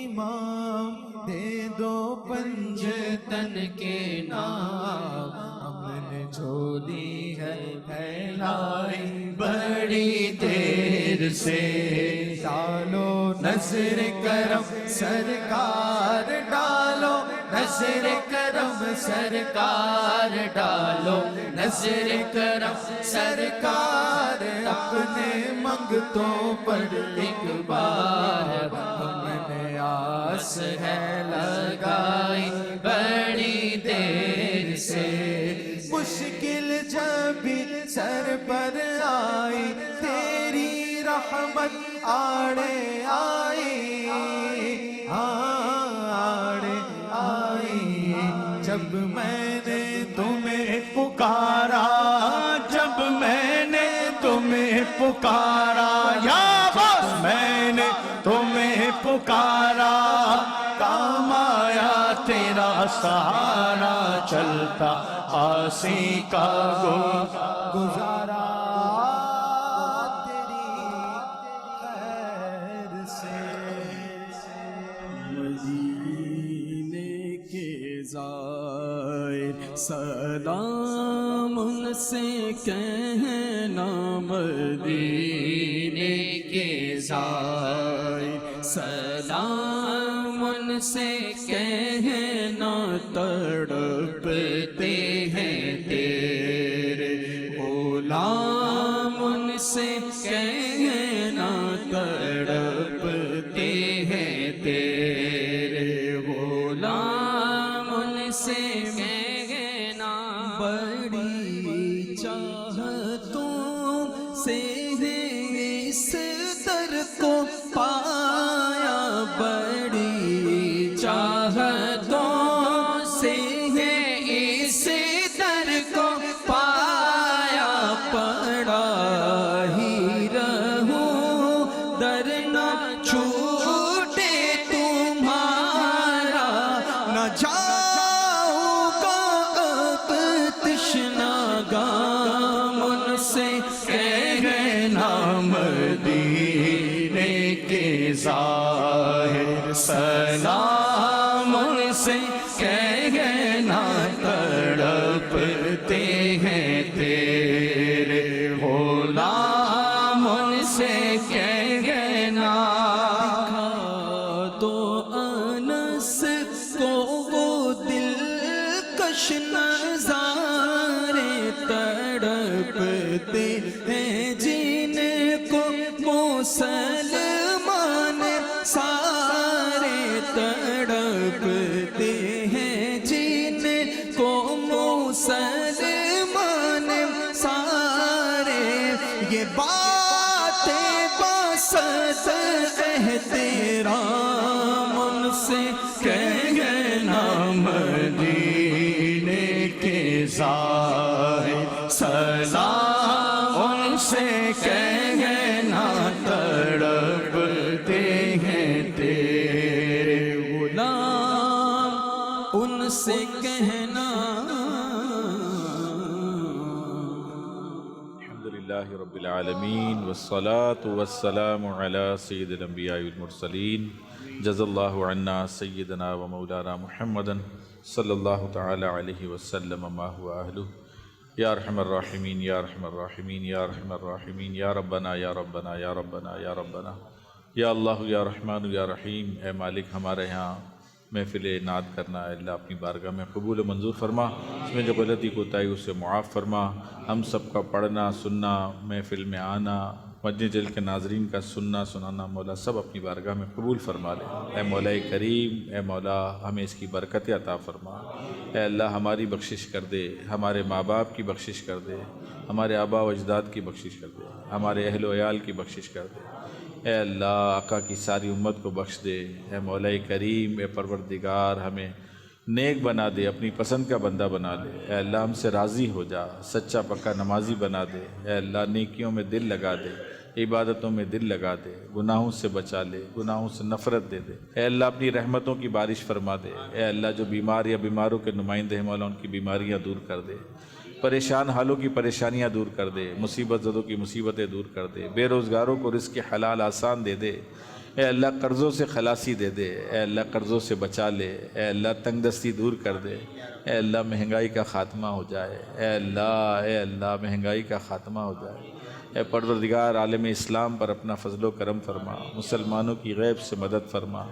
امام دے دو پنجتن کے نام، ہم نے جھولی ہے پھیلائی بڑی دیر سے، ڈالو نظر کرم سرکار ڈالو نظر کرم سرکار ڈالو نظر کرم سرکار، اپنے منگتوں پر ایک بار ہم نے آس ہے لگائی بڑی دیر سے، مشکل جب بھی سر پر آئی تیری رحمت آڑے آئی، آڑے آئی، جب میں نے تمہیں پکارا، جب میں نے تمہیں پکارا یا بس میں نے تمہیں پکارا، کام آیا تیرا سہارا، چلتا آسی کا گزارا تیری خیر سے، مدینے کے زائر سلام ان سے کہنا، مدینے کے زائر سلام ان سے کہنا، تڑپتے ہیں تیرے غلام ان سے کہنا، تڑپتے ہیں تیرے غلام ان سے کہنا، بڑی چاہتوں سے اس در کو پایا، بڑی چاہتوں سے اس در کو پایا، پڑا ہی رہوں در نہ چھوٹے تمہارا، نہ جاؤ گا اب تشنا گام ان سے کہنا، مدینے کے ظاہر سلام ان سے کہنا، تڑپتے ہیں تیرے غلام ان سے کہنا، دکھا دو انس کو وہ دلکش نظارے، تڑپتے ہیں جن کو مسلمان سارے، تڑپتے ہیں جن کو مسلمان سارے، یہ باتیں بسط احترام ان سے کہنا، مدینے کے ظاہر سلام ان سے کہنا، تڑپتے ہیں تیرے غلام ان سے کہنا۔ الحمدللہ رب العالمین والصلاة والسلام علی سید الانبیاء والمرسلین، جزا اللہ عنا سیدنا و مولانا محمد صلی اللہ تعالی علیہ وسلم ما هو اہلہ، یا ارحم الراحمین یا ارحم الراحمین یا ارحم الراحمین، یا ربنا یا ربنا یا ربنا یا ربنا، یا اللہ یا رحمان یا رحیم۔ اے مالک، ہمارے یہاں محفل نعت کرنا ہے اللہ اپنی بارگاہ میں قبول و منظور فرما، اس میں جو غلطی کوتاہی اسے معاف فرما، ہم سب کا پڑھنا سننا، محفل میں آنا، مجلس جل کے ناظرین کا سننا سنانا، مولا سب اپنی بارگاہ میں قبول فرما لے۔ اے مولا کریم، اے مولا ہمیں اس کی برکت عطا فرما۔ اے اللہ ہماری بخشش کر دے، ہمارے ماں باپ کی بخشش کر دے، ہمارے آبا و اجداد کی بخشش کر دے، ہمارے اہل و عیال کی بخشش کر دے۔ اے اللہ آقا کی ساری امت کو بخش دے۔ اے مولا کریم، اے پروردگار ہمیں نیک بنا دے، اپنی پسند کا بندہ بنا لے۔ اے اللہ ہم سے راضی ہو جا، سچا پکا نمازی بنا دے۔ اے اللہ نیکیوں میں دل لگا دے۔ عبادتوں میں دل لگا دے، گناہوں سے بچا لے، گناہوں سے نفرت دے دے۔ اے اللہ اپنی رحمتوں کی بارش فرما دے۔ اے اللہ جو بیمار یا بیماروں کے نمائندے ہیں مولا ان کی بیماریاں دور کر دے، پریشان حالوں کی پریشانیاں دور کر دے، مصیبت زدوں کی مصیبتیں دور کر دے، بے روزگاروں کو رزق حلال آسان دے دے۔ اے اللہ قرضوں سے خلاصی دے دے، اے اللہ قرضوں سے بچا لے، اے اللہ تنگ دستی دور کر دے، اے اللہ مہنگائی کا خاتمہ ہو جائے، اے اللہ مہنگائی کا خاتمہ ہو جائے۔ اے پروردگار عالم اسلام پر اپنا فضل و کرم فرما، مسلمانوں کی غیب سے مدد فرما،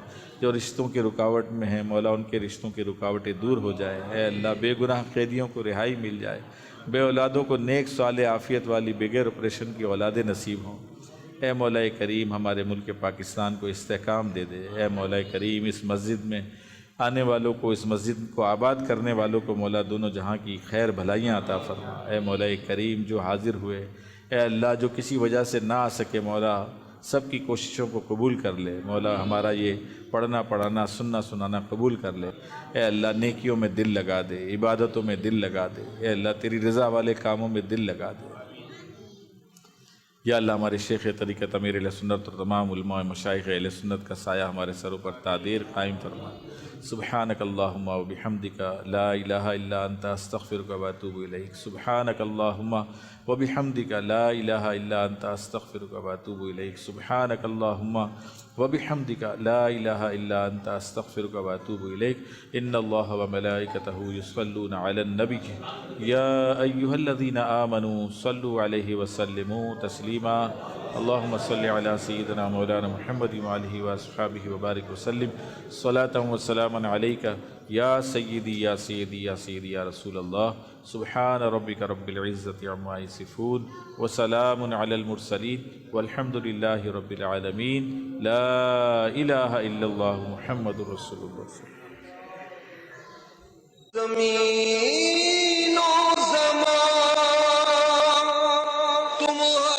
جو رشتوں کی رکاوٹ میں ہیں مولا ان کے رشتوں کی رکاوٹیں دور ہو جائے۔ اے اللہ بے گناہ قیدیوں کو رہائی مل جائے، بے اولادوں کو نیک صالح عافیت والی بغیر آپریشن کی اولادیں نصیب ہوں۔ اے مولا کریم ہمارے ملک پاکستان کو استحکام دے دے۔ اے مولا کریم اس مسجد میں آنے والوں کو، اس مسجد کو آباد کرنے والوں کو مولا دونوں جہاں کی خیر بھلائیاں عطا فرما۔ اے مولا کریم جو حاضر ہوئے، اے اللہ جو کسی وجہ سے نہ آ سکے مولا سب کی کوششوں کو قبول کر لے۔ مولا ہمارا یہ پڑھنا پڑھانا سننا سنانا قبول کر لے۔ اے اللہ نیکیوں میں دل لگا دے، عبادتوں میں دل لگا دے۔ اے اللہ تیری رضا والے کاموں میں دل لگا دے۔ یا اللہ ہمارے شیخ طریقت امیر اہل سنت اور تمام علماء مشائخ اہل سنت کا سایہ ہمارے سروں پر تعدیر قائم فرما۔ سبحانک اللہم و بحمدک لا الہ الا انت استغفرک و اتوب الیک۔ سبحانک اللہم و بحمدک لا الہ الا انت استغفرک و اتوب الیک۔ سبحانک اللہم و بحمدک لا الہ الا انت استغفرک و اتوب الیک۔ ان اللہ و ملائکتہ یصلون علی النبی یا ایہا الذین آمنوا صلوا علیہ وسلموا تسلیما۔ اللہم صلی علی سیدنا مولانا محمد وآلہ واصحابہ وبارک وسلم صلاۃ وسلاما علیک یا سیدی یا سیدی یا سیدی یا رسول اللہ۔ سبحان ربک رب العزت عما یصفون وسلام علی المرسلین والحمد للہ رب العالمین۔ لا الہ الا اللہ محمد رسول اللہ۔ زمین و زمان تمہارا